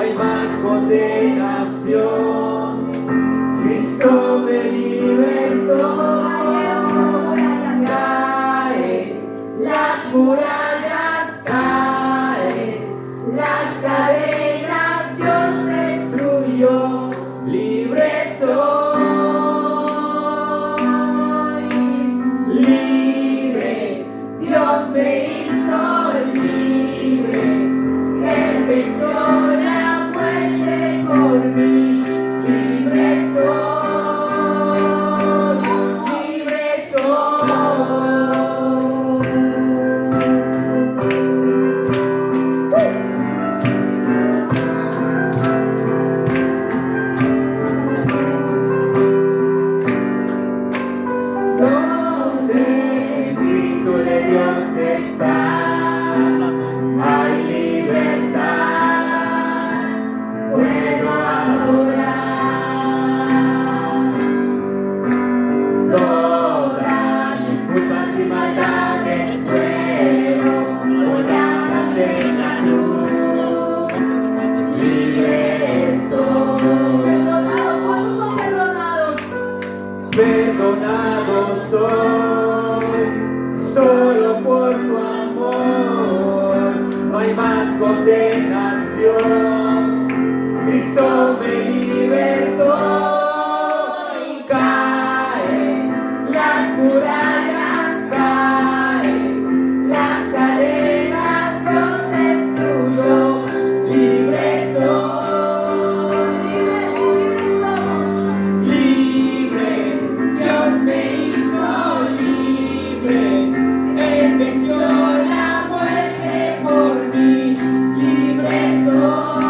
hay más condenación. Cristo me libertó. Caen las murallas, caen las cadenas, Dios destruyó, libre soy, libre, Dios me hizo libre, Él venció la muerte por mí, libre soy, libre soy. Donde el Espíritu de Dios está, hay libertad, puedo adorar. Todas mis culpas y maldades fueron borradas en la luz, libre soy. ¿Cuántos son perdonados? Perdonado soy, solo por tu amor, no hay más condenación. Cristo me libertó y caen las murallas, caen las cadenas, Dios destruyó, libre soy, Libres somos. libres, Dios me hizo libre, Él venció la muerte por mí, libre soy.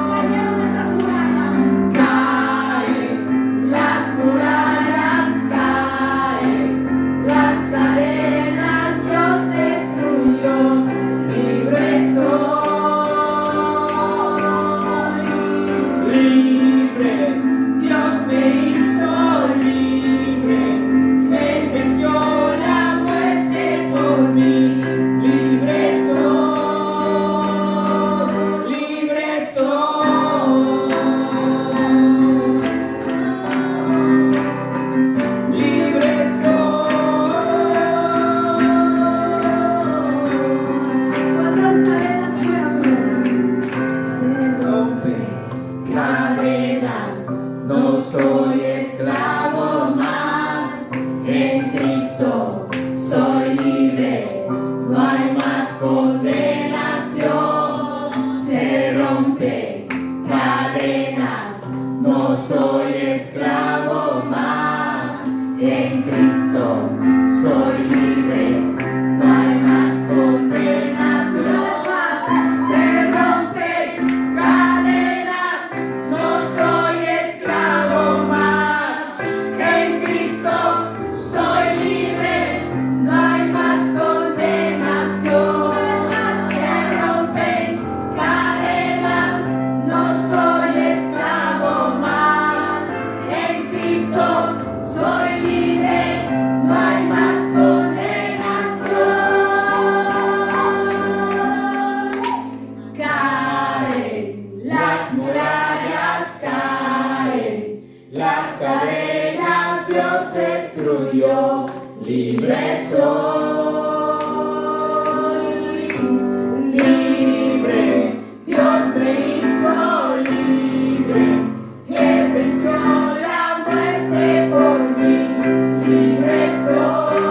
Cayeron esas murallas. Caen las murallas, caen las cadenas, Dios destruyó, libre soy, libre, Dios me hizo libre, Él venció la muerte por mí, libre soy, libre soy, libre ¿Cuántas cadenas fueron rotas? soy. Rompe cadenas, no soy esclavo más, en Cristo soy libre, no hay más condenación. Se rompe cadenas, no soy esclavo más, en Cristo soy libre, no hay más condenación. Se rompen cadenas, no soy esclavo más, en Cristo soy libre, no hay más condenación. Se rompen cadenas, no soy esclavo más, en Cristo soy libre, no hay más condenación. Caen las murallas, caen las cadenas, Dios destruyó, libre soy, libre, Dios me hizo libre, Él venció la muerte por mí, libre soy,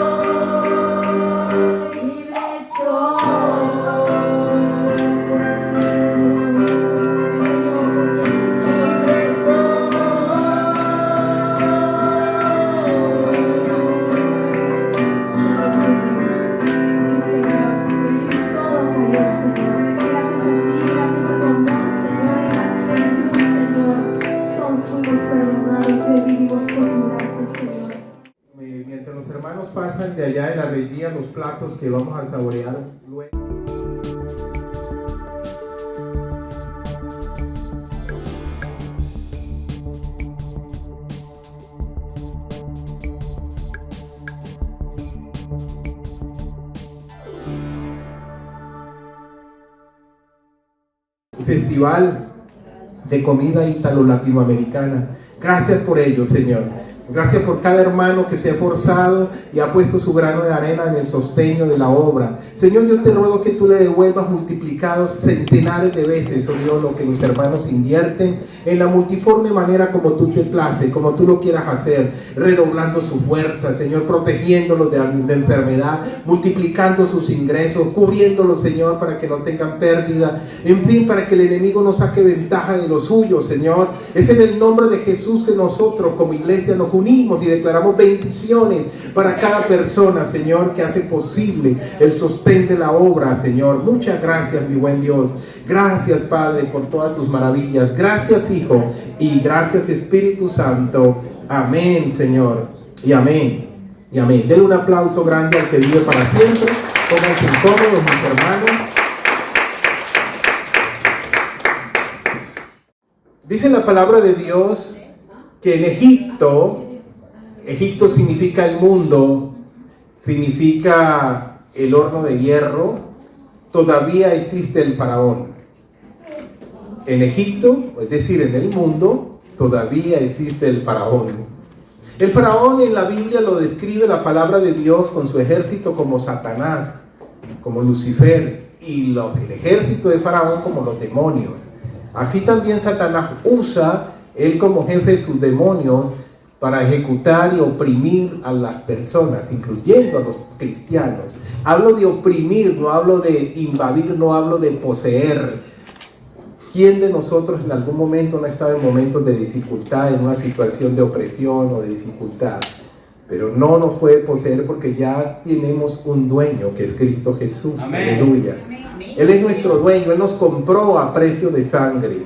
libre soy. Libre Sí, Señor. Todo por Dios, Señor. Gracias a ti, gracias a tu amor, Señor. En luz, Señor. Todos fuimos perdonados y hoy vivimos por tu gracia, Señor. Mientras los hermanos pasan de allá de la reguía los platos que vamos a saborear luego. festival de comida ítalo-latinoamericana. Gracias por ello, Señor. Gracias por cada hermano que se ha esforzado y ha puesto su grano de arena en el sostengo de la obra. Señor, yo te ruego que tú le devuelvas multiplicados centenares de veces, oh Dios, lo que los hermanos invierten en la multiforme manera como tú te place, como tú lo quieras hacer, redoblando su fuerza, Señor, protegiéndolos de enfermedad, multiplicando sus ingresos, cubriéndolos, Señor, para que no tengan pérdida, en fin, para que el enemigo no saque ventaja de lo suyo, Señor. Es en el nombre de Jesús que nosotros como iglesia nos unimos y declaramos bendiciones para cada persona, Señor, que hace posible el sostén de la obra, Señor. Muchas gracias, mi buen Dios. Gracias, Padre, por todas tus maravillas. Gracias, Hijo, y gracias, Espíritu Santo. Amén, Señor, y amén, y amén. Denle un aplauso grande al que vive para siempre. Pónganse incómodos, mis hermanos. Dice la palabra de Dios que en Egipto significa el mundo, significa el horno de hierro, todavía existe el faraón. En Egipto, es decir, en el mundo, todavía existe el faraón. El faraón en la Biblia lo describe la palabra de Dios con su ejército como Satanás, como Lucifer, y el ejército de faraón como los demonios. Así también Satanás usa él como jefe de sus demonios para ejecutar y oprimir a las personas, incluyendo a los cristianos. Hablo de oprimir, no hablo de invadir, no hablo de poseer. ¿Quién de nosotros en algún momento no ha estado en momentos de dificultad, en una situación de opresión o de dificultad? Pero no nos puede poseer porque ya tenemos un dueño que es Cristo Jesús. Amén. Aleluya. Amén. Él es nuestro dueño, Él nos compró a precio de sangre.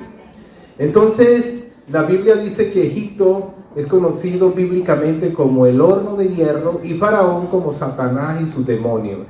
Entonces, la Biblia dice que Egipto es conocido bíblicamente como el horno de hierro y Faraón como Satanás y sus demonios.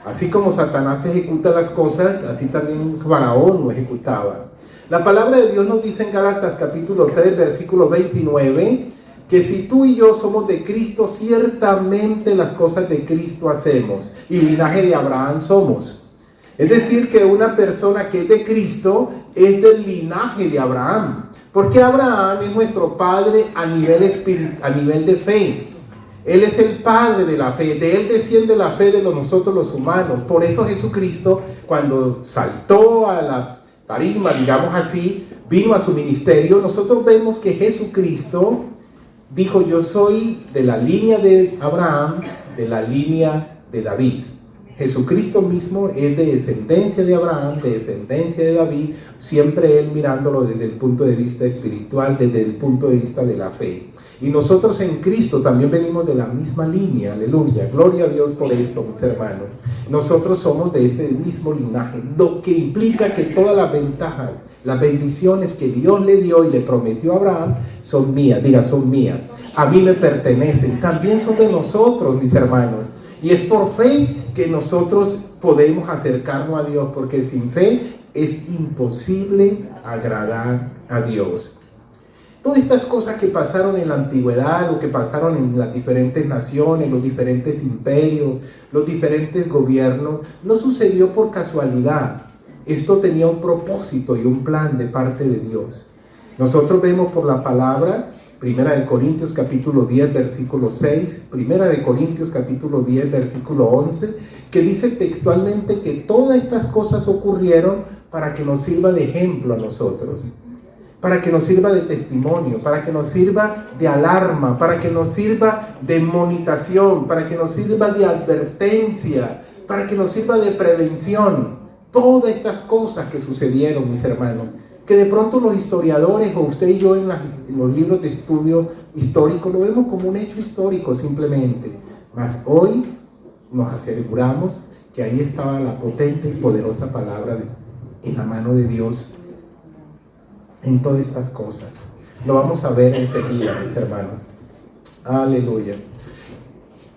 Así como Satanás ejecuta las cosas, así también Faraón lo ejecutaba. La palabra de Dios nos dice en Gálatas capítulo 3, versículo 29, que si tú y yo somos de Cristo, ciertamente las cosas de Cristo hacemos y linaje de Abraham somos. Es decir, que una persona que es de Cristo es del linaje de Abraham. Porque Abraham es nuestro padre a nivel de fe. Él es el padre de la fe. De él desciende la fe de nosotros los humanos. Por eso Jesucristo, cuando saltó a la tarima, digamos así, vino a su ministerio, nosotros vemos que Jesucristo dijo: yo soy de la línea de Abraham, de la línea de David. Jesucristo mismo es de descendencia de Abraham, de descendencia de David, siempre él mirándolo desde el punto de vista espiritual, desde el punto de vista de la fe. Y nosotros en Cristo también venimos de la misma línea, aleluya, gloria a Dios por esto, mis hermanos. Nosotros somos de ese mismo linaje, lo que implica que todas las ventajas, las bendiciones que Dios le dio y le prometió a Abraham son mías, diga, son mías, a mí me pertenecen, también son de nosotros, mis hermanos. Y es por fe que nosotros podemos acercarnos a Dios, porque sin fe es imposible agradar a Dios. Todas estas cosas que pasaron en la antigüedad, lo que pasaron en las diferentes naciones, los diferentes imperios, los diferentes gobiernos, no sucedió por casualidad. Esto tenía un propósito y un plan de parte de Dios. Nosotros vemos por la palabra, Primera de Corintios capítulo 10 versículo 6, Primera de Corintios capítulo 10 versículo 11, que dice textualmente que todas estas cosas ocurrieron para que nos sirva de ejemplo a nosotros, para que nos sirva de testimonio, para que nos sirva de alarma, para que nos sirva de monitación, para que nos sirva de advertencia, para que nos sirva de prevención. Todas estas cosas que sucedieron, mis hermanos, que de pronto los historiadores o usted y yo en los libros de estudio histórico lo vemos como un hecho histórico simplemente, mas hoy nos aseguramos que ahí estaba la potente y poderosa palabra en la mano de Dios en todas estas cosas. Lo vamos a ver enseguida, mis hermanos. Aleluya.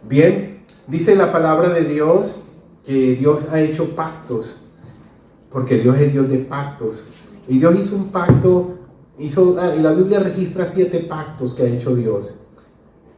Bien, dice la palabra de Dios que Dios ha hecho pactos, porque Dios es Dios de pactos. Y Dios hizo un pacto, y la Biblia registra 7 pactos que ha hecho Dios.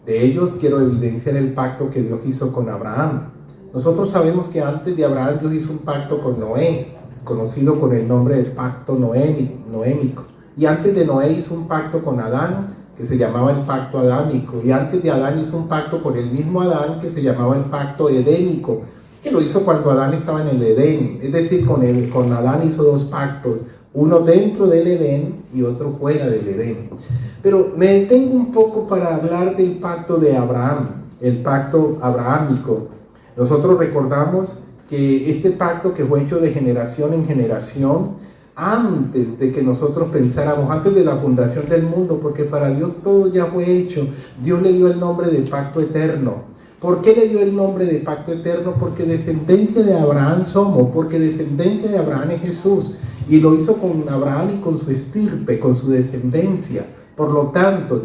De ellos quiero evidenciar el pacto que Dios hizo con Abraham. Nosotros sabemos que antes de Abraham Dios hizo un pacto con Noé. conocido con el nombre del pacto noémico. Y antes de Noé hizo un pacto con Adán, que se llamaba el pacto adámico. Y antes de Adán hizo un pacto con el mismo Adán, que se llamaba el pacto edénico, que lo hizo cuando Adán estaba en el Edén. Es decir, con Adán hizo dos pactos, uno dentro del Edén y otro fuera del Edén. Pero me detengo un poco para hablar del pacto de Abraham, el pacto abrahámico. Nosotros recordamos que este pacto que fue hecho de generación en generación, antes de que nosotros pensáramos, antes de la fundación del mundo, porque para Dios todo ya fue hecho. Dios le dio el nombre de pacto eterno. ¿Por qué le dio el nombre de pacto eterno? Porque descendencia de Abraham somos, porque descendencia de Abraham es Jesús, y lo hizo con Abraham y con su estirpe, con su descendencia. Por lo tanto,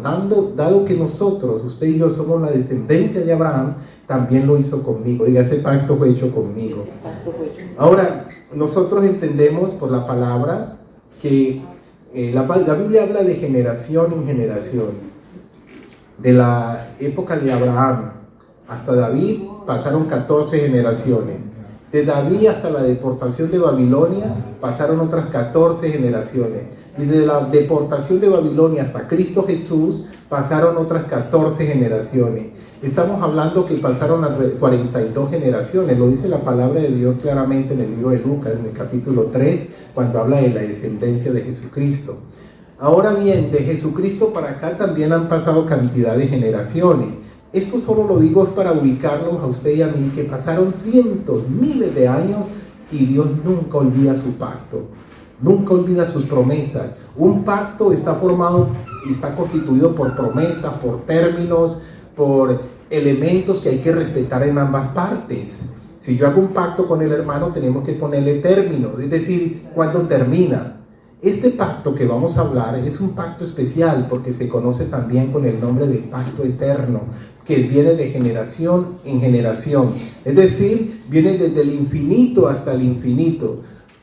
dado que nosotros, usted y yo, somos la descendencia de Abraham, también lo hizo conmigo. Diga, ese pacto fue hecho conmigo. Ahora, nosotros entendemos por la palabra que la Biblia habla de generación en generación. De la época de Abraham hasta David pasaron 14 generaciones. De David hasta la deportación de Babilonia pasaron otras 14 generaciones. Y de la deportación de Babilonia hasta Cristo Jesús pasaron otras 14 generaciones. Estamos hablando que pasaron 42 generaciones, lo dice la palabra de Dios claramente en el libro de Lucas, en el capítulo 3, cuando habla de la descendencia de Jesucristo. Ahora bien, de Jesucristo para acá también han pasado cantidad de generaciones. Esto solo lo digo para ubicarnos a usted y a mí, que pasaron cientos, miles de años y Dios nunca olvida su pacto, nunca olvida sus promesas. Un pacto está formado y está constituido por promesas, por términos, por elementos que hay que respetar en ambas partes. Si yo hago un pacto con el hermano, tenemos que ponerle términos, es decir, cuándo termina. Este pacto que vamos a hablar es un pacto especial porque se conoce también con el nombre de pacto eterno, que viene de generación en generación, es decir, viene desde el infinito hasta el infinito.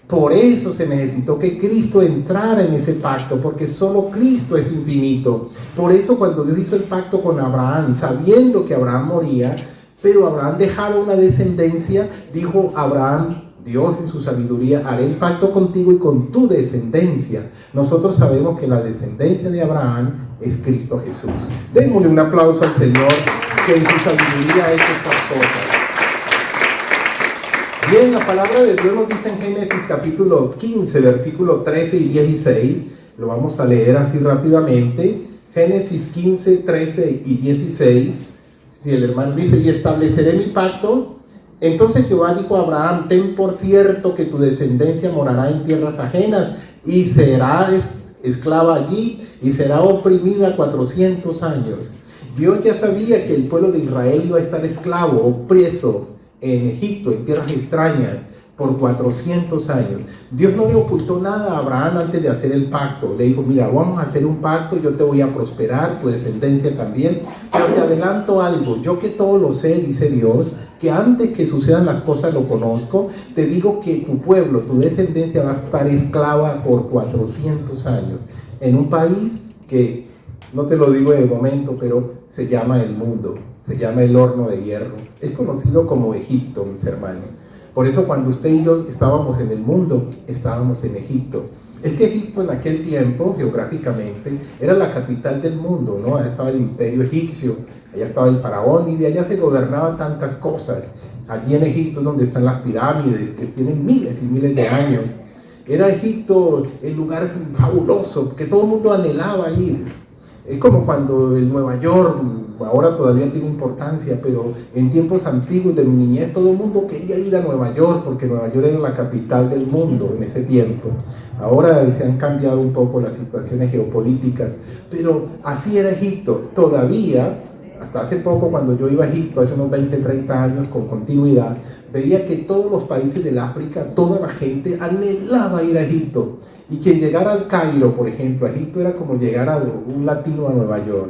Por eso se necesitó que Cristo entrara en ese pacto, porque solo Cristo es infinito. Por eso cuando Dios hizo el pacto con Abraham, sabiendo que Abraham moría, pero Abraham dejaba una descendencia, dijo Abraham, Dios en su sabiduría, haré el pacto contigo y con tu descendencia. Nosotros sabemos que la descendencia de Abraham es Cristo Jesús. Démosle un aplauso al Señor, que en su sabiduría ha hecho estas cosas. Bien, la palabra de Dios nos dice en Génesis capítulo 15, versículo 13 y 16, lo vamos a leer así rápidamente. Génesis 15, 13 y 16, si el hermano dice, y estableceré mi pacto. Entonces Jehová dijo a Abraham, ten por cierto que tu descendencia morará en tierras ajenas y será esclava allí y será oprimida 400 años. Dios ya sabía que el pueblo de Israel iba a estar esclavo o preso en Egipto, en tierras extrañas, por 400 años. Dios no le ocultó nada a Abraham antes de hacer el pacto. Le dijo, mira, vamos a hacer un pacto, yo te voy a prosperar, tu descendencia también, pero te adelanto algo, yo que todo lo sé, dice Dios, que antes que sucedan las cosas lo conozco, te digo que tu pueblo, tu descendencia va a estar esclava por 400 años, en un país que, no te lo digo de momento, pero se llama el mundo, se llama el horno de hierro, es conocido como Egipto, mis hermanos. Por eso cuando usted y yo estábamos en el mundo, estábamos en Egipto. Es que Egipto en aquel tiempo, geográficamente, era la capital del mundo, ¿no? Allá estaba el imperio egipcio, allá estaba el faraón y de allá se gobernaban tantas cosas. Allí en Egipto es donde están las pirámides, que tienen miles y miles de años. Era Egipto el lugar fabuloso, que todo el mundo anhelaba ir. Es como cuando el Nueva York, ahora todavía tiene importancia, pero en tiempos antiguos de mi niñez todo el mundo quería ir a Nueva York, porque Nueva York era la capital del mundo en ese tiempo. Ahora se han cambiado un poco las situaciones geopolíticas, pero así era Egipto. Todavía, hasta hace poco, cuando yo iba a Egipto, hace unos 20, 30 años con continuidad, veía que todos los países del África, toda la gente anhelaba ir a Egipto. Y quien llegara al Cairo, por ejemplo, a Egipto era como llegar a un latino a Nueva York.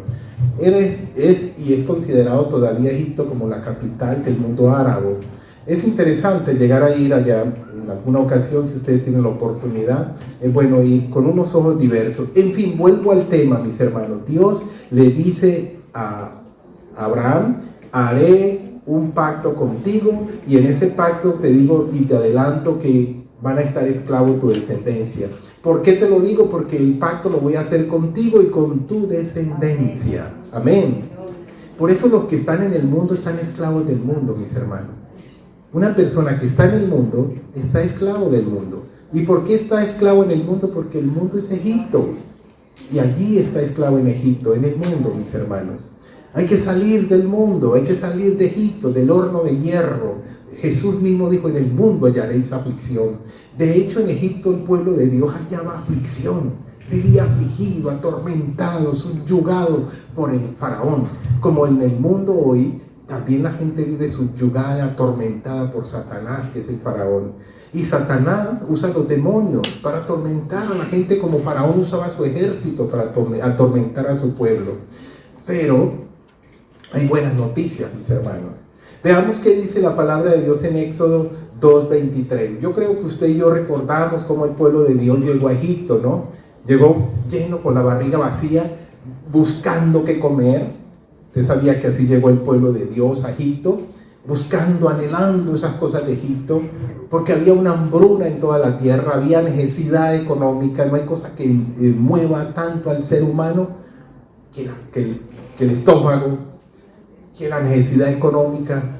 Es considerado todavía Egipto como la capital del mundo árabe. Es interesante llegar a ir allá en alguna ocasión, si ustedes tienen la oportunidad, es bueno ir con unos ojos diversos. En fin, vuelvo al tema, mis hermanos. Dios le dice a Abraham, haré un pacto contigo y en ese pacto te digo y te adelanto que van a estar esclavos tu descendencia. ¿Por qué te lo digo? Porque el pacto lo voy a hacer contigo y con tu descendencia. Amén. Por eso los que están en el mundo están esclavos del mundo, mis hermanos. Una persona que está en el mundo está esclavo del mundo. ¿Y por qué está esclavo en el mundo? Porque el mundo es Egipto. Y allí está esclavo en Egipto, en el mundo, mis hermanos. Hay que salir del mundo, hay que salir de Egipto, del horno de hierro. Jesús mismo dijo, en el mundo hallaréis aflicción. De hecho, en Egipto el pueblo de Dios hallaba aflicción. Vivía afligido, atormentado, subyugado por el faraón. Como en el mundo hoy, también la gente vive subyugada, atormentada por Satanás, que es el faraón. Y Satanás usa los demonios para atormentar a la gente, como Faraón usaba su ejército para atormentar a su pueblo. Pero hay buenas noticias, mis hermanos. Veamos qué dice la palabra de Dios en Éxodo 2:23. Yo creo que usted y yo recordamos cómo el pueblo de Dios llegó a Egipto, ¿no? Llegó lleno, con la barriga vacía, buscando qué comer. Usted sabía que así llegó el pueblo de Dios a Egipto, buscando, anhelando esas cosas de Egipto, porque había una hambruna en toda la tierra, había necesidad económica. No hay cosa que mueva tanto al ser humano que el estómago, que la necesidad económica.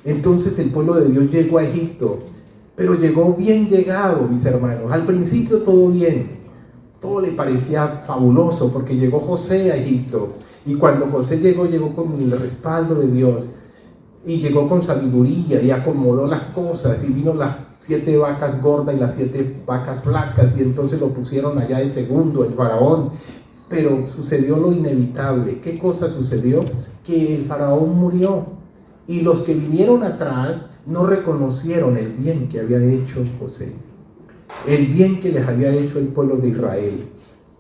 Entonces el pueblo de Dios llegó a Egipto, pero llegó bien llegado, mis hermanos. Al principio todo bien, todo le parecía fabuloso, porque llegó José a Egipto, y cuando José llegó con el respaldo de Dios, y llegó con sabiduría, y acomodó las cosas, y vino las 7 vacas gordas y las 7 vacas flacas, y entonces lo pusieron allá de segundo, el faraón. Pero sucedió lo inevitable. ¿Qué cosa sucedió? Que el faraón murió, y los que vinieron atrás no reconocieron el bien que había hecho José, el bien que les había hecho el pueblo de Israel,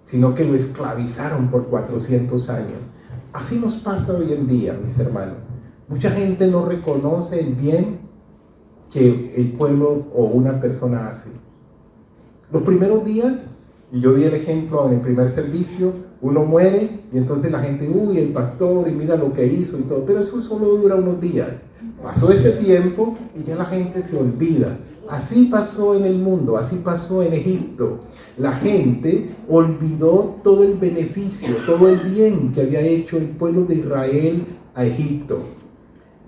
sino que lo esclavizaron por 400 años. Así nos pasa hoy en día, mis hermanos. Mucha gente no reconoce el bien que el pueblo o una persona hace. Los primeros días, y yo di el ejemplo en el primer servicio, uno muere y entonces la gente, uy, el pastor, y mira lo que hizo y todo, pero eso solo dura unos días. Pasó ese tiempo y ya la gente se olvida. Así pasó en el mundo, así pasó en Egipto. La gente olvidó todo el beneficio, todo el bien que había hecho el pueblo de Israel a Egipto.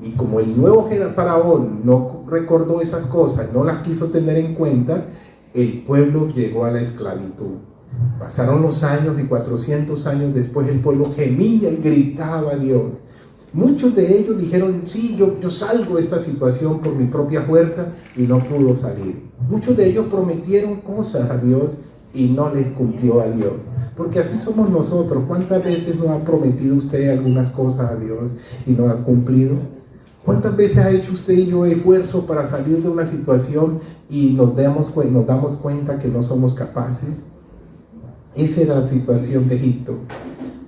Y como el nuevo faraón no recordó esas cosas, no las quiso tener en cuenta, el pueblo llegó a la esclavitud. Pasaron los años, y 400 años después el pueblo gemía y gritaba a Dios. Muchos de ellos dijeron, sí, yo salgo de esta situación por mi propia fuerza, y no pudo salir. Muchos de ellos prometieron cosas a Dios y no les cumplió a Dios. Porque así somos nosotros. ¿Cuántas veces no ha prometido usted algunas cosas a Dios y no ha cumplido? ¿Cuántas veces ha hecho usted y yo esfuerzo para salir de una situación y nos damos cuenta que no somos capaces? Esa era la situación de Egipto.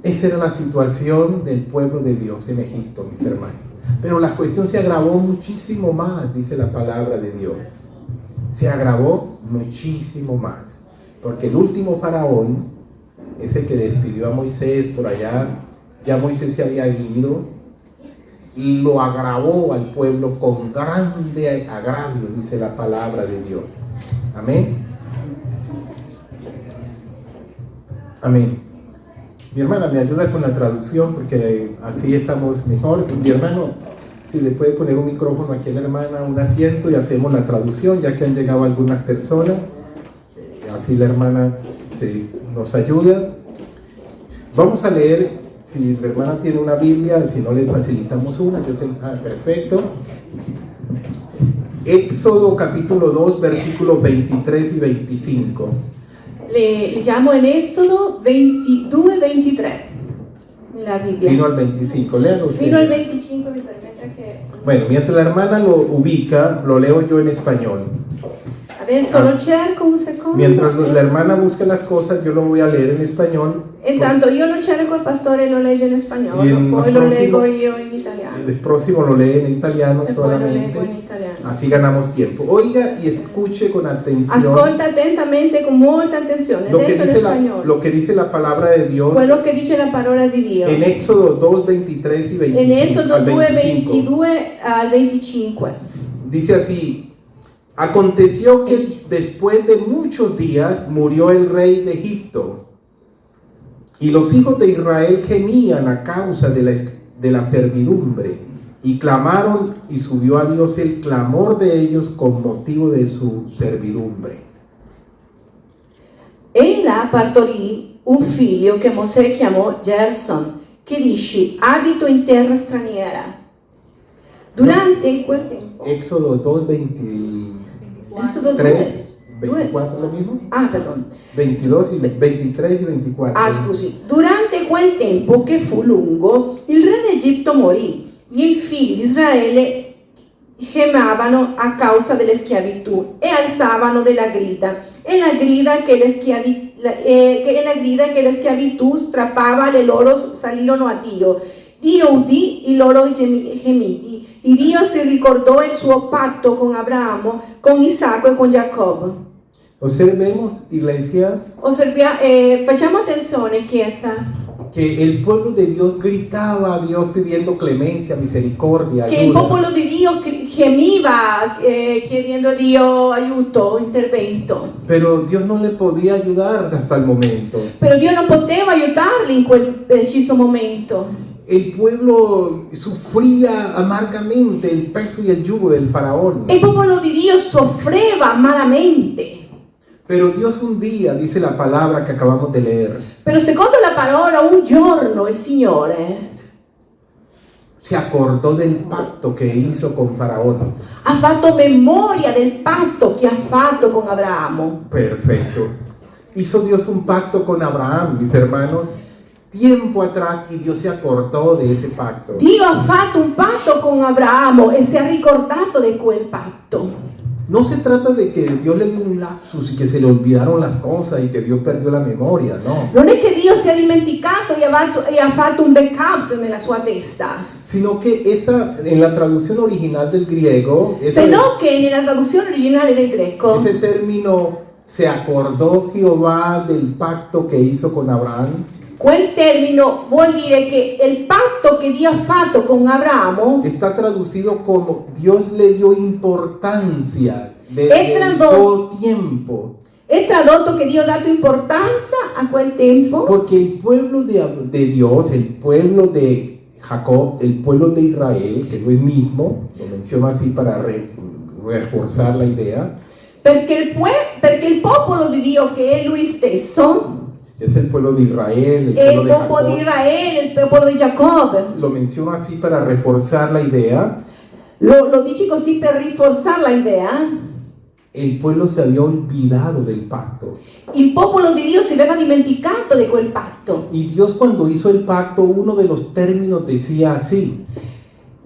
Esa era la situación del pueblo de Dios en Egipto, mis hermanos. Pero la cuestión se agravó muchísimo más, dice la palabra de Dios. Se agravó muchísimo más. Porque el último faraón, ese que despidió a Moisés por allá, ya Moisés se había ido, y lo agravó al pueblo con grande agravio, dice la palabra de Dios. Amén. Amén. Mi hermana me ayuda con la traducción, porque así estamos mejor. Y mi hermano, si le puede poner un micrófono aquí a la hermana, un asiento, y hacemos la traducción, ya que han llegado algunas personas. Así la hermana nos ayuda. Vamos a leer. Si la hermana tiene una Biblia, si no le facilitamos una, perfecto. Éxodo capítulo 2, versículos 23 y 25. Leggiamo in Esodo 22 e 23 nella Bibbia. Fino al 25, léalo usted. Fino al 25 mi permetta che... Bueno, mientras la hermana lo ubica, lo leo yo en español. Adesso lo cerco un secondo. Mientras la hermana busca las cosas, yo lo voy a leer en español. Intanto io lo cerco, il pastore lo legge in spagnolo, poi lo leggo io in italiano. El próximo lo lee en italiano E poi lo solamente. leggo in italiano. Así ganamos tiempo. Oiga y escuche con atención Ascolta attentamente, con molta attenzione. lo que, Adesso in spagnolo. lo que dice la palabra de Dios Quello che dice la parola di Dio. en Éxodo 2, 23 y 25. In Esodo al 2, 25. 22 al 25. Dice así: Aconteció que después de muchos días murió el rey de Egipto, y los hijos de Israel gemían a causa de la servidumbre, y clamaron, y subió a Dios el clamor de ellos con motivo de su servidumbre. Ella partorì un figlio che Mosè chiamò Gerson, che dice, abito in terra straniera. Durante quel tempo... Éxodo 2, 23, Éxodo 24, lo mismo. Ah, perdón. 22 y 23 y 24. Ah, scusi. Durante quel tempo, che fu lungo, il re d'Egitto morì e i figli di Israele gemavano a causa delle schiavitù e alzavano della grida. E la grida che le schiavitù strappava le loro salirono a Dio. Dio udì i loro gemiti. E Dio si ricordò il suo patto con Abramo, con Isacco e con Giacobbe. Observemos, iglesia, Facciamo attenzione, Chiesa, que el pueblo de Dios gritaba a Dios pidiendo clemencia, misericordia, che il ayuda. popolo di Dio gemiva chiedendo a Dio aiuto, intervento. Pero Dios no le podía ayudar hasta el momento. Però Dio non poteva aiutarli in quel preciso momento. El pueblo sufría amargamente el peso y el yugo del faraón. Il popolo di Dio soffriva amaramente. Pero Dios un día, dice la palabra que acabamos de leer, Però secondo la parola, un giorno il Signore se acordó del pacto que hizo con Faraón. ha fatto memoria del patto che ha fatto con Abramo. Perfecto. Hizo Dios un pacto con Abraham, mis hermanos, tiempo atrás, y Dios se acordó de ese pacto. Dio ha fatto un patto con Abramo e si è ricordato di quel patto. No se trata de que Dios le dio un lapsus y que se le olvidaron las cosas y que Dios perdió la memoria, no. Non è che Dio si è dimenticato e ha fatto un backup nella sua testa, Sino que esa, en la traducción original del griego, se no che nella traduzione originale del greco ese término, se acordó Jehová del pacto que hizo con Abraham, quel termine vuol dire che il patto che Dio ha fatto con Abramo está traducido como Dios le dio importancia de Entrando- todo tiempo. è tradotto che Dio ha dato importanza a quel tempo, Porque el pueblo de Dios, el pueblo de Jacob, el pueblo de Israel, que no es mismo, lo menciono así para reforzar la idea, perché il popolo di Dio, che è lui stesso, es el pueblo de Israel, el è pueblo il de popolo di Jacob. Israele, il popolo di Giacobbe. Lo menciono así para reforzar la idea. Lo dici così per rinforzare l'idea. El pueblo se había olvidado del pacto. Il popolo di Dio si aveva dimenticato di quel patto. Y Dios, cuando hizo el pacto, uno de los términos decía así: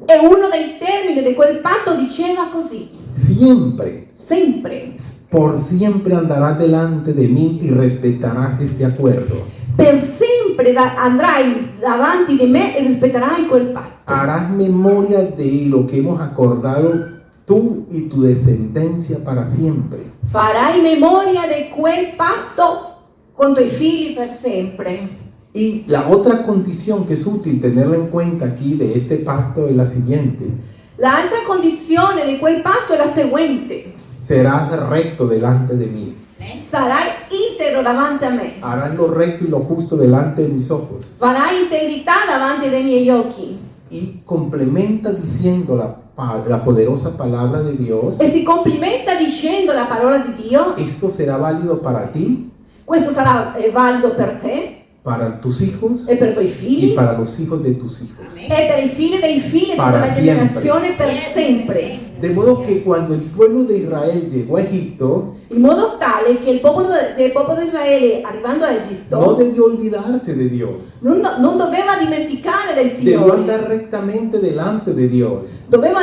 E uno dei termini di quel patto diceva così: siempre, sempre, por siempre andarás delante de mí y respetarás este acuerdo. per sempre andrai davanti di me e rispetterai quel patto. Harás memoria de lo que hemos acordado tú y tu descendencia para siempre. Farai memoria di quel patto con i tuoi figli per sempre. Y la otra condición que es útil tenerla en cuenta aquí de este pacto es la siguiente: L'altra condizione di quel patto è la seguente: serás recto delante de mí. sarai integro davanti a me, Harás lo recto y lo justo delante de mis ojos. farai integrità davanti dei miei occhi. Y complementa diciendo la poderosa palabra de Dios: E si complimenta dicendo la parola di Dio: esto será válido para ti, questo sarà valido per te para tus hijos e per i tuoi y figli para los hijos de tus hijos. e per i figli dei figli di Para tutta la siempre. generazione per sempre. De modo que cuando el pueblo de Israel llegó a Egipto, In modo tale che il popolo di Israele, arrivando a no Egitto, debió olvidarse de Dios. non doveva dimenticare del Debió Signore, andar rectamente delante de Dios. doveva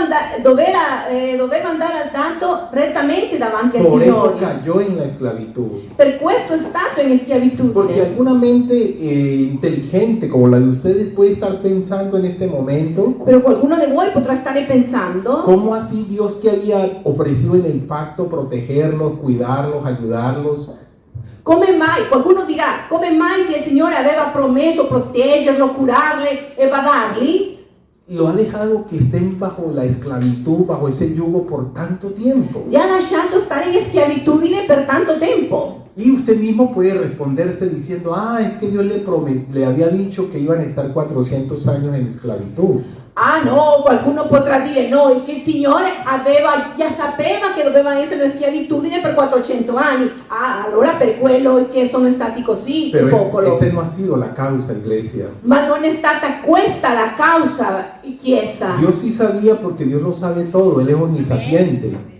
andare andato rettamente davanti al Por eso Signore. cayó en la esclavitud. Per questo è stato in Porque schiavitudine. alguna mente inteligente como la de ustedes puede estar pensando en este momento: Però qualcuno di voi potrà stare pensando: ¿cómo así Dios, que había ofrecido en el pacto protegerlos, cuidarlos, ayudarlos? come mai, qualcuno dirà, come mai se il Signore aveva promesso proteggerlo, curarli e badarli, lo ha dejado que estén bajo la esclavitud, bajo ese yugo por tanto tiempo. Li ha lasciato stare in schiavitudine per tanto tempo. Y usted mismo puede responderse diciendo, es que Dios le había dicho que iban a estar 400 años en esclavitud. Ah no, qualcuno potrà dire no, è che il Signore già sapeva che dovevano essere in schiavitudine per 400 anni. Ah, allora per quello che sono stati così il Pero popolo. esta no ha sido la causa, iglesia. Ma non è stata questa la causa, Chiesa. Dios sí sabía porque Dios lo sabe todo, Él es omnisapiente.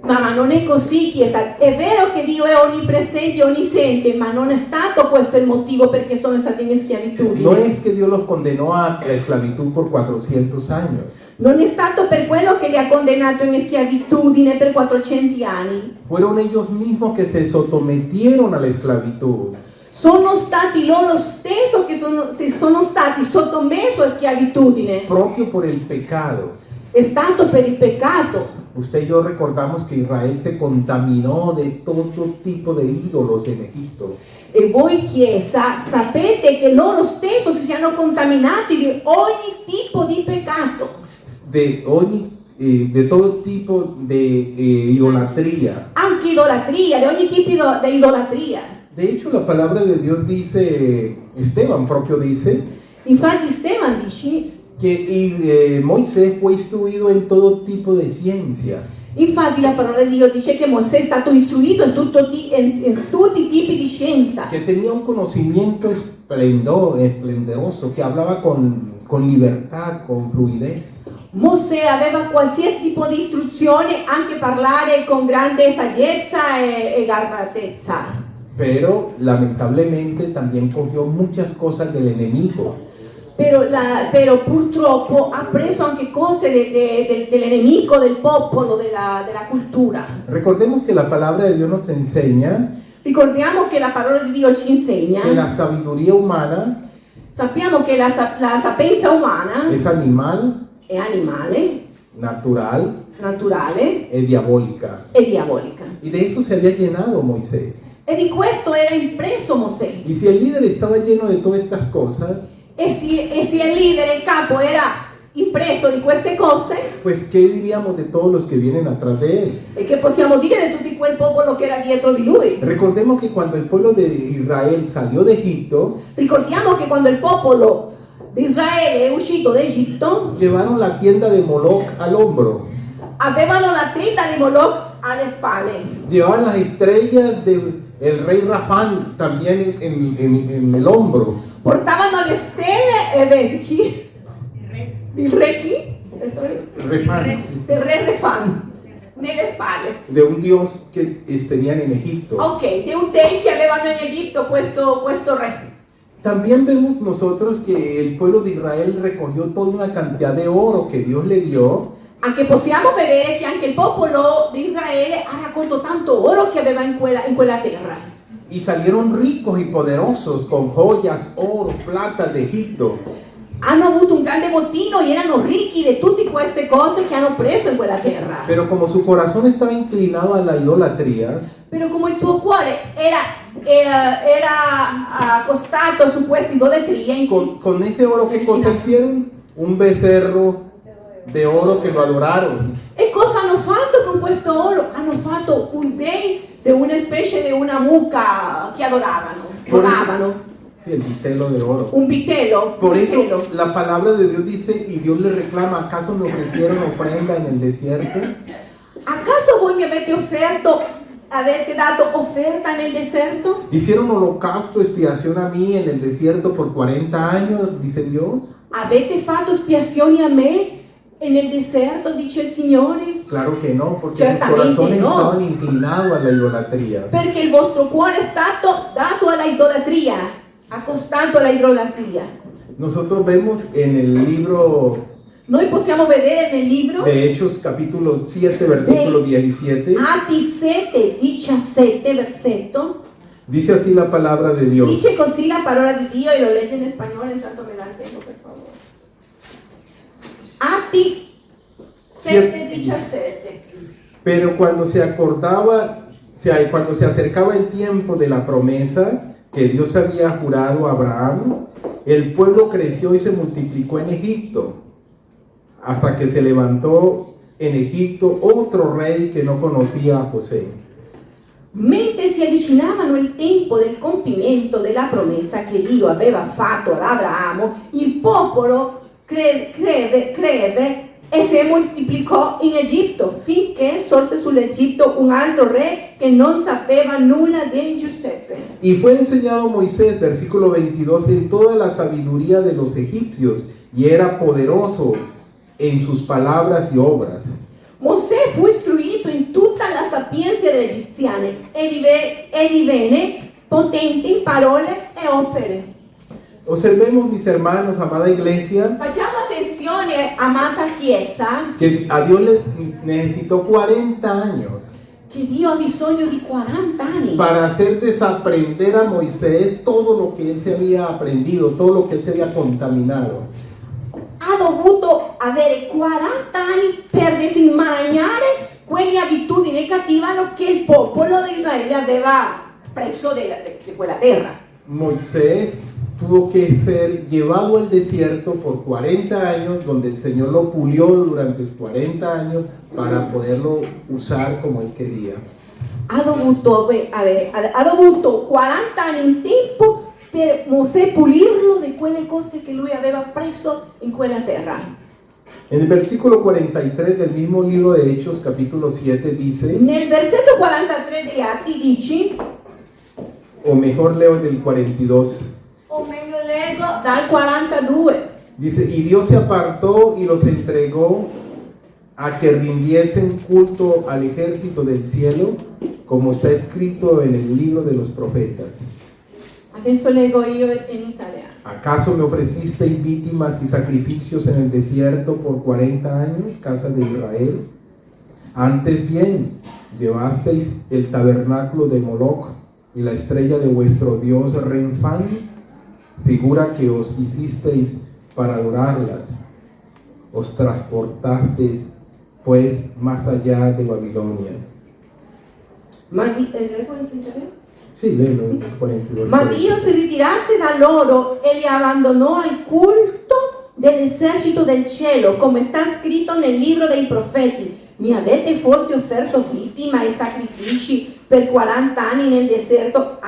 Ma non è così, Chiesa. È vero che Dio è onnipresente e onnisciente, ma non è stato questo il motivo perché sono stati in schiavitudine. No es que Dios los condenó a la esclavitud por 400 años. Non è stato per quello che li ha condannato in schiavitudine per 400 anni. Fueron ellos mismos que se sometieron a la esclavitud. Sono stati loro stessi che sono stati sottomessi a schiavitudine. Propio por el pecado. È stato per il peccato. Usted y yo recordamos que Israel se contaminó de todo tipo de ídolos en Egipto. E voi, Chiesa, sapete che loro stessi si siano contaminati di ogni tipo di peccato. De todo tipo de idolatría. Anche idolatria, di ogni tipo di idolatria. De hecho, la palabra de Dios dice, Esteban propio dice, Infatti Stefano dice, que Moisés fue instruido en todo tipo de ciencia. infatti la parola di Dio dice che Mosè è stato istruito in tutti i tipi di scienza, Que tenía un conocimiento esplendoroso, que hablaba con libertad, con fluidez. Mosè aveva qualsiasi tipo di istruzione, anche parlare con grande saggezza e garbatezza. Pero lamentablemente también cogió muchas cosas del enemigo. Però purtroppo ha preso anche cose dell'nemico, del popolo, della cultura. Recordemos que la palabra de Dios nos enseña Ricordiamo che la parola di Dio ci insegna, que la sabiduría humana sappiamo che la sapienza umana es animal, è animale, natural naturale e diabólica. e diabolica. Y de eso se había llenado Moisés. E di questo era impreso Mosè. Y si el líder estaba lleno de todas estas cosas, E se il leader, il capo, era impreso di queste cose, pues ¿qué diríamos de todos los que vienen atrás de él? e che possiamo dire di tutto quel popolo che era dietro di lui? Recordemos que cuando el pueblo de Israel salió de Egipto, Ricordiamo che quando il popolo di Israele è uscito d'Egitto, llevaron la tienda de Moloch al hombro, avevano la tenda di Moloch alle spalle, llevaban las estrellas del rey Rafán también en el hombro, portavano le stelle di chi? Del re chi? Refán, Del re Refan, nelle spalle. de un dios que tenían en Egipto. Ok, di un dei che avevano in Egitto questo re. También vemos nosotros que el pueblo de Israel recogió toda una cantidad de oro que Dios le dio. Anche possiamo vedere che anche il popolo di Israele ha raccolto tanto oro che aveva in quella terra. Y salieron ricos y poderosos con joyas, oro, plata de Egipto. Hanno avuto un grande bottino e erano ricchi di tutte queste cose che hanno preso in quella terra. Pero como su corazón estaba inclinado a la idolatría, Però come il suo cuore era accostato su questa idolatria, con ese oro, ¿qué cosa hicieron? Un becerro de oro que lo adoraron. e cosa hanno fatto con questo oro? Hanno fatto un dei di una specie di una mucca che adoravano, Por eso- adorabano, Sí, el vitelo de oro. un vitello. Por un eso vitello. la palabra de Dios dice, y Dios le reclama, ¿acaso me ofrecieron ofrenda en el desierto? Acaso voi mi avete dato offerta nel deserto? Hicieron holocausto, expiación a mí en el desierto por 40 años, dice Dios. Avete fatto espiazioni a me nel deserto, dice il Signore? Claro que no, porque sus Certamente corazones no. estaban inclinados a la idolatría. Perché il vostro cuore è stato dato alla idolatria, accostato alla idolatria. Nosotros vemos en el libro Noi possiamo vedere nel libro de Hechos capítulo 7 versículo 17, Atti 7, 17 versetto, dice así la palabra de Dios. dice così la parola di Dio e lo legge in spagnolo, intanto me la tengo per favore. Atti 7, 17. Pero cuando se acercaba el tiempo de la promesa que Dios había jurado a Abraham, el pueblo creció y se multiplicó en Egipto, hasta que se levantó en Egitto otro rey che non conocía a José. Mentre si avvicinavano il tempo del compimento della promessa che Dio aveva fatto ad Abramo, il popolo crebbe e si moltiplicò in Egitto, finché sorse sull'Egitto un altro re che non sapeva nulla di Giuseppe. Y fue enseñado Moisés, versículo 22, en toda la sabiduría de los egipcios, y era poderoso en sus palabras y obras. Mosè fu istruito in tutta la sapienza degli egiziani e divenne potente in parole e opere. Observemos, mis hermanos, amada iglesia, Facciamo attenzione, amata Chiesa, que a Dios les necesitó 40 años che Dio ha bisogno di 40 anni para hacer desaprender a Moisés todo lo que él se había aprendido, todo lo que él se había contaminado. ha dovuto avere 40 anni per disinmaragnare quelle abitudini negative che il popolo di Israele aveva preso di quella terra. Moisés tuvo que ser llevado al desierto por 40 años, donde el Señor lo pulió durante 40 años para poderlo usar como él quería. Ha dovuto 40 anni in tempo per Mosè pulirlo di quelle cose che lui aveva preso in quella terra. En el versículo 43 del mismo libro de Hechos, capítulo 7, dice, Nel versetto 43 degli Atti dice, o mejor leo del 42, o meglio leggo dal 42. dice, y Dios se apartó y los entregó a que rindiesen culto al ejército del cielo, como está escrito en el libro de los profetas. Adesso leggo io in italiano. ¿Acaso me ofrecisteis víctimas y sacrificios en el desierto por 40 años, casa de Israel? Antes bien, llevasteis el tabernáculo de Moloc y la estrella de vuestro dios Renfán, figura que os hicisteis para adorarlas. Os transportasteis, pues, más allá de Babilonia. Leggo in italiano? Sí, léelo, 42. Ma Dio si ritirasse da loro e li abbandonò al culto dell'esercito del cielo, come sta scritto nel libro dei profeti. Mi avete forse offerto vittima e sacrifici per 40 anni nel deserto,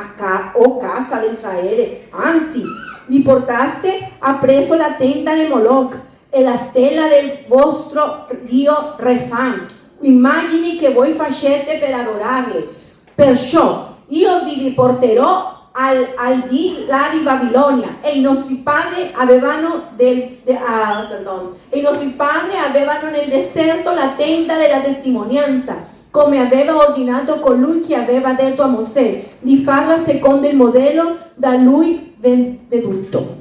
o casa di Israele? Anzi, vi portaste appresso la tenda di Moloch e la stella del vostro dio Refan, immagini che voi facete per adorarle. Perciò io vi riporterò al di là di Babilonia, e i nostri padri avevano nel deserto la tenda della testimonianza, come aveva ordinato colui che aveva detto a Mosè di farla secondo il modello da lui veduto.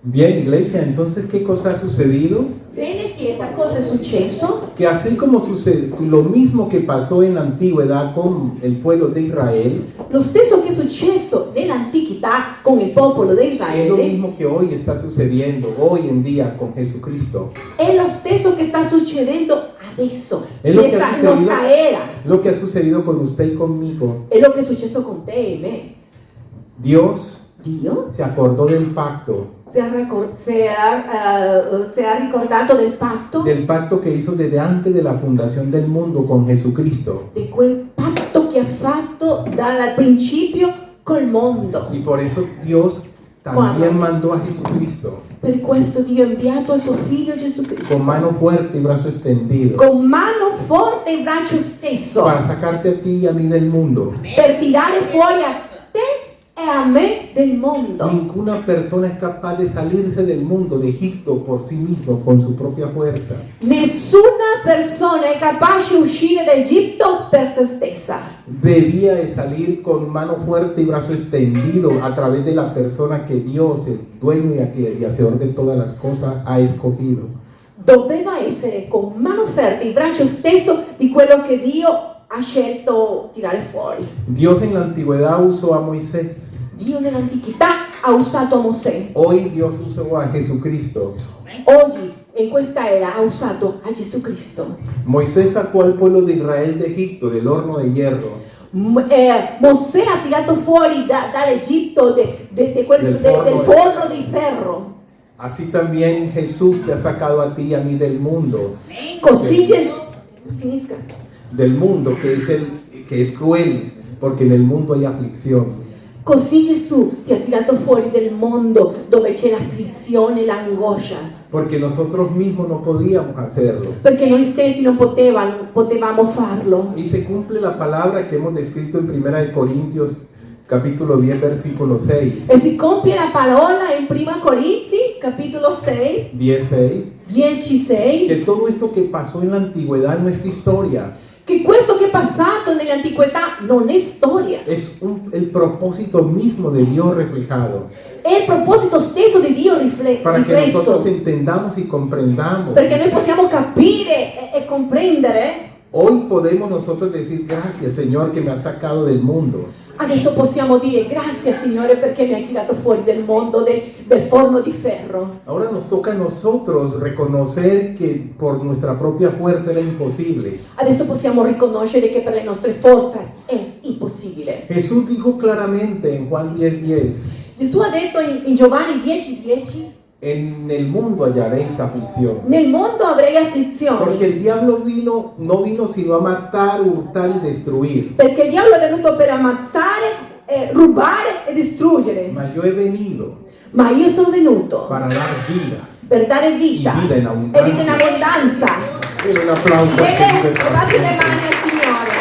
Bien, iglesia, entonces, ¿qué cosa ha sucedido? Bene, Chiesa, cosa è successo? Que así como sucede, lo mismo que pasó en la antigüedad con el pueblo de Israel, Lo stesso che è successo nell'antichità con il popolo di es lo Israele mismo que hoy está sucediendo, hoy en día con Jesucristo. è lo stesso che sta succedendo adesso, È lo che nella ha successo. nostra era. Lo que ha sucedido con usted y conmigo. È lo che è successo con te e me. Dios Dio se acordó del pacto si ha ricordato del patto que hizo desde antes de la fundación del mundo con Jesucristo. di quel patto che ha fatto dal principio col mondo. Y por eso Dios también mandó a Jesucristo Per questo Dio ha inviato il suo figlio Gesù Cristo con mano fuerte y brazo extendido con mano forte e braccio stesso para sacarte a ti y a mí del mundo. per tirare fuori a te e a me del mondo. Ninguna persona es capaz de salirse del mundo de Egipto por sí mismo con su propia fuerza. Nessuna persona è capace di uscire dall'Egitto per se stessa. Debía de salir con mano fuerte y brazo extendido a través de la persona que Dios, el dueño y hacedor de todas las cosas, ha escogido. Doveva essere con mano ferma il braccio stesso di quello che Dio ha scelto tirare fuori. Dios en la antigüedad usó a Moisés. Dio nell'antichità ha usato a Mosè. Hoy Dios usó a Jesucristo. Oggi, in questa era, ha usato a Gesù Cristo. Moisés sacó al pueblo de Israel de Egipto, del horno de hierro. Mosè ha tirato fuori dall'Egitto del forno di ferro. Así también Jesús te ha sacado a ti y a mí del mundo. Così Gesù, finisca. Del mundo que es cruel, porque en el mundo hay aflicción. Così Gesù ti ha tirato fuori del mondo dove c'è l'afflizione e l'angoscia. Porque nosotros mismos no podíamos hacerlo. Perché noi stessi non potevamo farlo. Y se cumple la palabra que hemos descrito en 1 Corintios capítulo 10 versículo 6. E si compie la parola in 1 Corinzi, capitolo 6, 10:6. 10:6, Que todo esto que pasó en la antigüedad no es historia. che questo che è passato nell'antichità non è storia. Es el propósito mismo de Dios reflejado. È il proposito stesso di Dio Para que nosotros riflesso. entendamos y comprendamos. Perché noi possiamo capire e comprendere. Hoy podemos nosotros decir gracias, Señor, que me has sacado del mundo. Adesso possiamo dire grazie Signore perché mi hai tirato fuori del mondo del forno di ferro. Ahora nos toca a nosotros reconocer que por nuestra propia fuerza era imposible. Adesso possiamo riconoscere che per le nostre forze è impossibile. Jesús dijo claramente en Juan 10:10, Gesù ha detto in Giovanni 10:10, en el mundo hallaréis aflicción. nel mondo avrei afflizioni. Porque el diablo no vino sino a matar, hurtar y destruir. Perché il diavolo è venuto per ammazzare, rubare e distruggere. Mas yo he venido Ma io sono venuto para dar vida. per dare vita Y vida en e abundancia. vita in abbondanza. Denle un aplauso a Jesús del Levate le Santísimo. mani al Signore.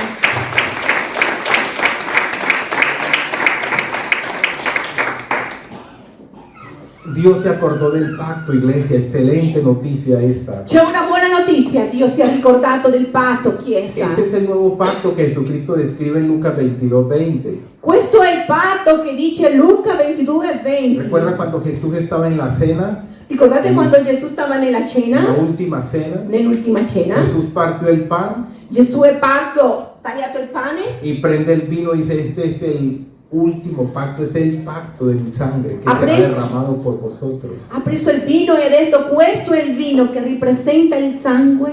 Dios se acordó del pacto, iglesia. Excelente noticia esta. C'è una buona notizia, Dio si è ricordato del patto, Chiesa. Ese es el nuevo pacto que Jesucristo describe en Lucas 22:20. Questo è il patto che dice Luca 22:20. ¿Recuerda cuando Jesús estaba en la cena? Ricordate quando Gesù stava nella En la cena, última cena. nell'ultima cena? Jesús partió el pan Gesù è parso, tagliato il pane, y prende el vino y dice, este es el último pacto, es el pacto de mi sangre que Ha será preso- derramado por vosotros. ha preso il vino e ha detto questo è il vino che rappresenta il sangue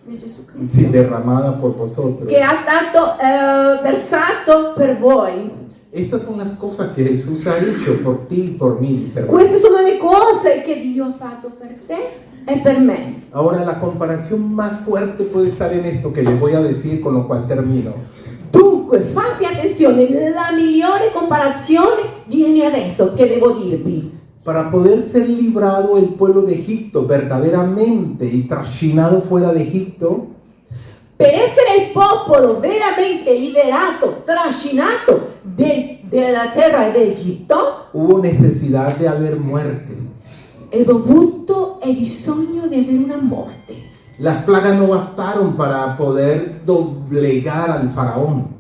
di Gesù Cristo, Sí, derramada por vosotros. che è stato versato per voi. Estas son las cosas que Jesús ha hecho por ti y por mí, mis hermanos. Queste sono le cose che Dio ha fatto per te e per me. Ahora la comparación más fuerte puede estar en esto que les voy a decir, con lo cual termino. Dunque, fate attenzione, la migliore comparazione viene adesso che devo dirvi. Para poder ser librado el pueblo de Egipto verdaderamente y trascinado fuera de Egipto, Per essere il popolo veramente liberato, trascinato della terra d'Egitto, hubo necesidad de haber muerte. è bisogno di avere una morte. Las plagas no bastaron para poder doblegar al faraón.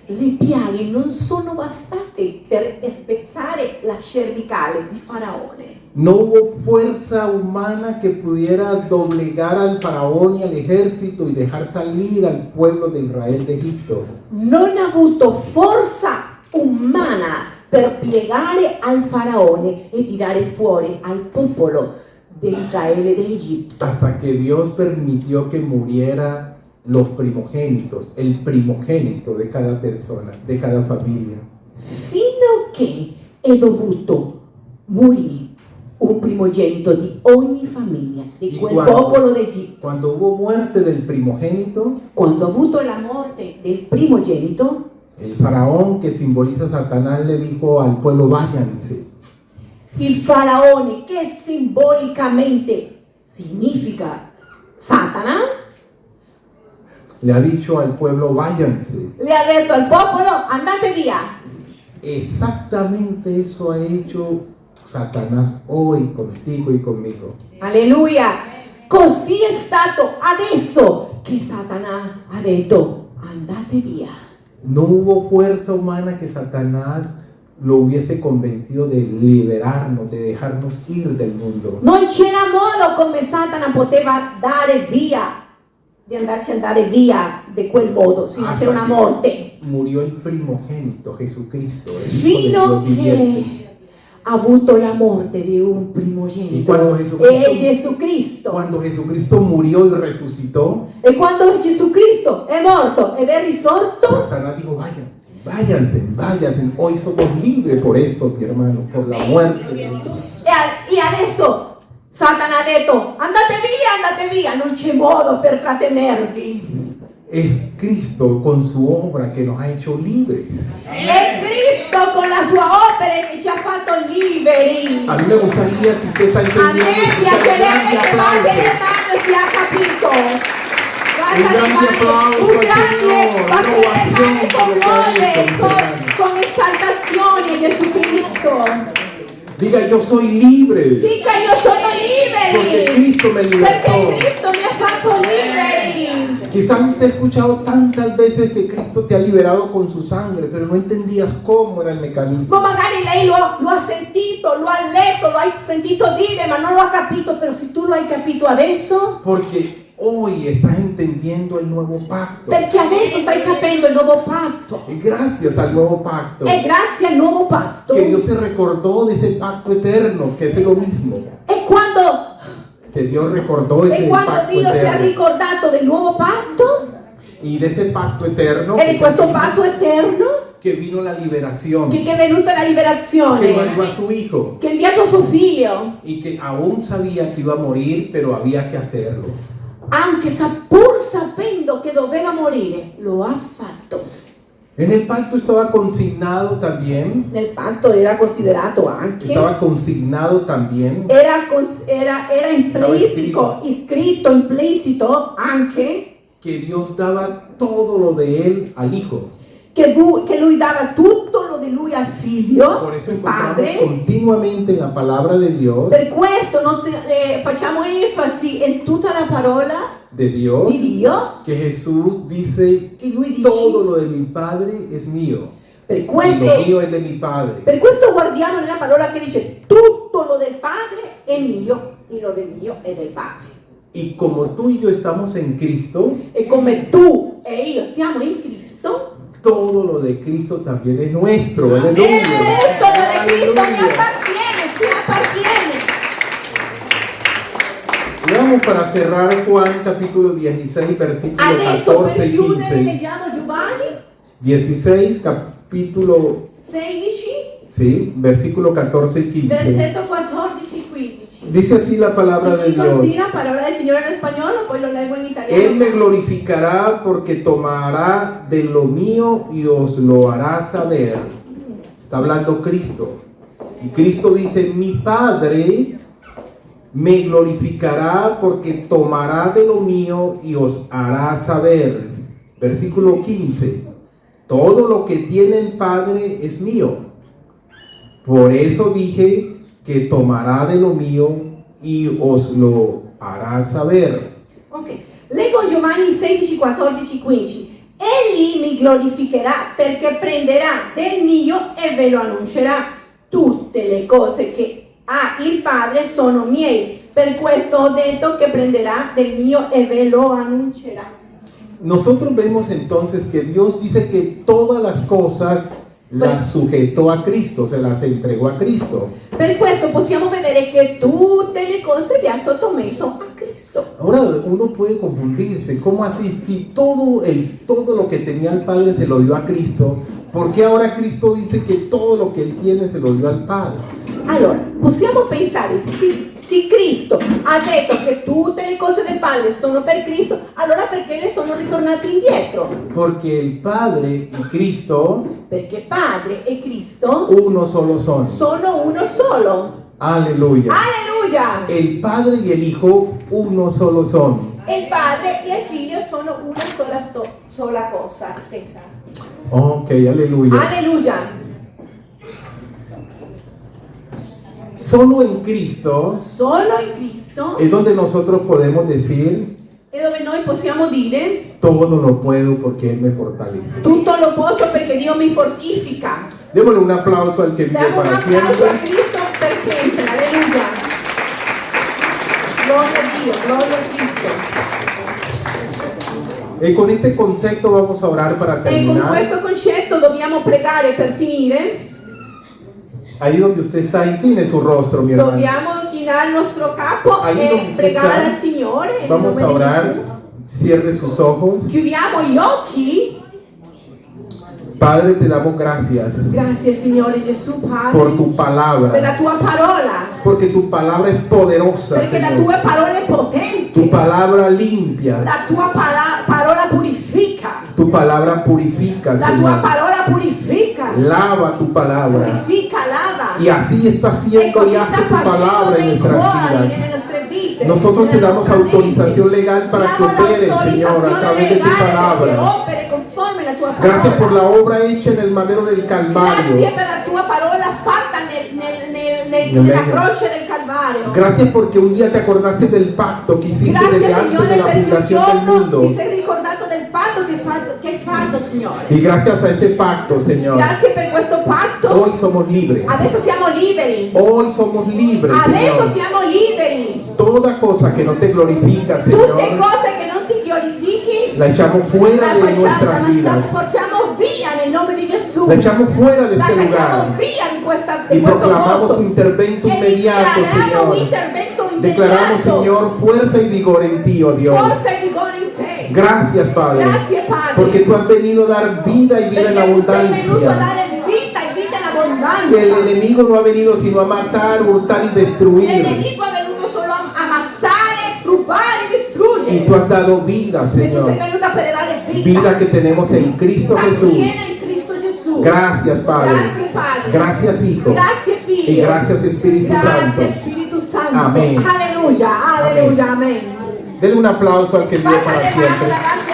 Le piaghe non sono bastate per spezzare la cervicale di Faraone. No hubo fuerza humana que pudiera doblegar al faraón y al ejército y dejar salir al pueblo de Israel de Egipto. Non ha avuto forza umana per piegare al Faraone e tirare fuori al popolo di Israele d'Egitto. Hasta que Dios permitió que muriera los primogénitos, el primogénito de cada persona, de cada familia. Fino a che è dovuto morire un primogenito di ogni famiglia di Y quel cuando- popolo d'Egitto. Cuando hubo muerte del primogénito, Quando ha avuto la morte del primogenito, el faraón, que simboliza a Satanás, le dijo al pueblo, váyanse. il Faraone, che simbolicamente significa Satana, Le ha dicho al pueblo, váyanse. le ha detto al popolo andate via. Exactamente eso ha hecho Satanás hoy contigo y conmigo. Alleluia! Così è stato adesso che Satana ha detto andate via. No hubo fuerza humana que Satanás lo hubiese convencido de liberarnos, de dejarnos ir del mundo. Non c'era modo come Satana poteva dare via, di andarci andare via di quel modo, se non Hasta c'era una que morte. murió el primogénito, Jesucristo, el Hijo de Fino Dios viviente. che ha avuto la morte di un Y primogenito. cuando E Gesù Cristo. cuando Jesucristo murió y resucitó, E quando Gesù Cristo è morto ed è risorto, Satanás dijo, váyanse. Hoy somos libres por esto, mi hermano, por la muerte de Jesús. e adesso Satana ha detto, andate via, non c'è modo per trattenervi. Es Cristo con su obra que nos ha hecho libres. È Cristo con la sua opera che ci ha fatto liberi. A mí me gustaría, si usted está A entendiendo, me piacerebbe che Madre Hermano sia capito. Un grande applauso Un al grande Señor, batte le mani con una ovación por lo que ha hecho, con esaltazione a Gesù Cristo. Diga, yo soy libre. Dica io sono Porque liberi. Cristo me libertó. Perché Cristo mi ha fatto liberi. Quizás usted ha escuchado tantas veces que Cristo te ha liberado con su sangre, pero no entendías cómo era el mecanismo. Ma magari lei lo ha sentito, lo ha letto, lo hai sentito dire, ma non lo ha capito. Però se tu lo hai capito adesso, Porque hoy estás entendiendo el nuevo pacto. perché adesso stai capendo il nuovo patto. Y gracias al nuevo pacto, E grazie al nuovo patto. que Dios se recordó de ese pacto eterno, que es lo mismo. E quando, Que Dios recordó ese pacto Dio si è eterno. ricordato del nuovo patto Y de ese pacto eterno, e di questo patto eterno, que vino la liberación, che è venuta la que liberazione, mandó a su hijo, che ha inviato suo figlio, y que aún sabía que iba a morir, pero había que hacerlo. anche pur sapendo che doveva morire, lo ha fatto. En el pacto estaba consignado también, Nel patto era considerato anche, estaba consignado también era implicito, iscritto, implicito anche que Dios daba todo lo de él al hijo. che lui dava tutto lo di lui al figlio, Por eso il encontramos padre. continuamente en la palabra de Dios, Questo facciamo enfasi in tutta la parola de Dios, di Dio, que Jesús dice, che lui dice, todo lo de mi Padre es mío, per y questo, lo mío es de mi Padre. per questo guardiamo nella parola che dice tutto lo del Padre è mio e lo del mio è del Padre. Y como tú y yo estamos en Cristo, E come tu e io siamo in Cristo, todo lo de Cristo también es nuestro. tutto Aleluya. lo di Cristo mi Aleluya. appartiene, ti appartiene. Leamos para cerrar Juan capítulo 16, versículos Adesso 14 per y chiudere 15. leggiamo Giovanni 16, capítulo, 16, sí, versículo 14 y 15. versetto 14 e 15. Dice así la palabra de Dice Dios. così la parola del Signore in spagnolo, poi lo leggo in italiano. Él me glorificará porque tomará de lo mío y os lo hará saber. Está hablando Cristo. Y Cristo dice, mi Padre me glorificará porque tomará de lo mío y os hará saber. Versículo 15. Todo lo que tiene el Padre es mío. Por eso dije que tomará de lo mío y os lo hará saber. Ok, leggo Giovanni 16, 14, 15. Egli mi glorificherà perché prenderà del mio e ve lo annuncerà. Tutte le cose che ha il Padre sono miei. Per questo ho detto che prenderà del mio e ve lo annuncerà. Nosotros vemos entonces que Dios dice que todas las cosas las sujetó a Cristo, se las entregó a Cristo. Per questo possiamo vedere che tutte le cose le ha sottomesso a Cristo. Ahora uno puede confundirse, ¿cómo así? Si todo lo que tenía el Padre se lo dio a Cristo, ¿por qué ahora Cristo dice que todo lo que él tiene se lo dio al Padre? Allora, possiamo pensare, se Cristo ha detto che tutte le cose del Padre sono per Cristo, allora perché le sono ritornate indietro? Porque el Padre y Cristo Perché Padre e Cristo uno solo son. sono uno solo. Aleluya. Alleluia! El Padre y el Hijo uno solo son. Il Padre e il Figlio sono una sola cosa. Aspetta. Ok, aleluya. Alleluia! Solo en Cristo Solo in Cristo es donde nosotros podemos decir, è dove noi possiamo dire todo lo puedo porque Él me fortalece. tutto lo posso perché Dio mi fortifica. Démosle un aplauso al que vive Diamo un para applauso a siempre. Cristo per sempre. Alleluia! Gloria a Dio, gloria a Cristo. Y con este concepto vamos a orar para E con terminar. questo concetto dobbiamo pregare per finire. Ahí donde usted está, incline su rostro, mi hermano. Dobbiamo inchinare il nostro capo Ahí donde e usted pregare está, al Signore. in Vamos nome a di orar. Gesù. Cierre sus ojos. Chiudiamo gli occhi Padre, te damos gracias Grazie Signore Gesù Padre por tu per palabra, la tua parola, porque tu palabra es poderosa, perché la Señor. tua parola è potente, Tu palabra limpia, la tua parola purifica, tu palabra purifica, la tua Señor. parola purifica, Lava tu palabra. purifica, lava. Y así está E haciendo così y hace sta tu facendo palabra en nei nuestras cuori, vidas. nelle nostre vite. Nosotros te nella damos nostra mente. autorización legal para que Diamo opere, Señor, a través de tu legale palabra. perché opere conforme la tua parola. Gracias por la obra hecha en el madero del Calvario. Grazie per la tua parola fatta Nel nella legno. croce del Calvario. Gracias porque un día te acordaste del pacto que hiciste Grazie desde antes Signore de la perché un fundación del giorno mundo. ti sei ricordato del patto che hai fatto, Signore. Y gracias a ese pacto, Señor, Grazie per questo patto. hoy somos libres. Adesso siamo liberi. Hoy somos libres, Adesso Señor. siamo liberi. Toda cosa que no te glorifica, Tutte Señor, cose che non ti glorifichi, la echamos fuera de nuestras la vidas. portiamo via nel nome di Gesù. La echamos fuera de La este cacciamo lugar. via di Y questo proclamamos posto. tu intervento E inmediato, dichiariamo un Señor. intervento Declaramos, immediato. Señor, fuerza y vigor en ti, oh Dios. Forza e vigore in te. Gracias, Padre, Grazie, Padre. porque tú has venido a dar vida y vida en Perché tu sei venuto a abundancia. dare vita e vita in El abbondanza. enemigo no ha venido sino a matar, hurtar y destruir. L'enemico è venuto solo a ammazzare, rubare e distruggere. Y tú has dado vida, E tu sei Señor. venuto per dare vita. Vida que tenemos en Cristo La Jesús. piena in Cristo Gesù. Gracias, Padre. Grazie, Padre. Gracias, Hijo. Grazie, Figlio. Y gracias, Espíritu Santo. Grazie, Spirito Santo. Amén. Alleluia, alleluia, amen. Denle un aplauso al que vive para Fate siempre. davanti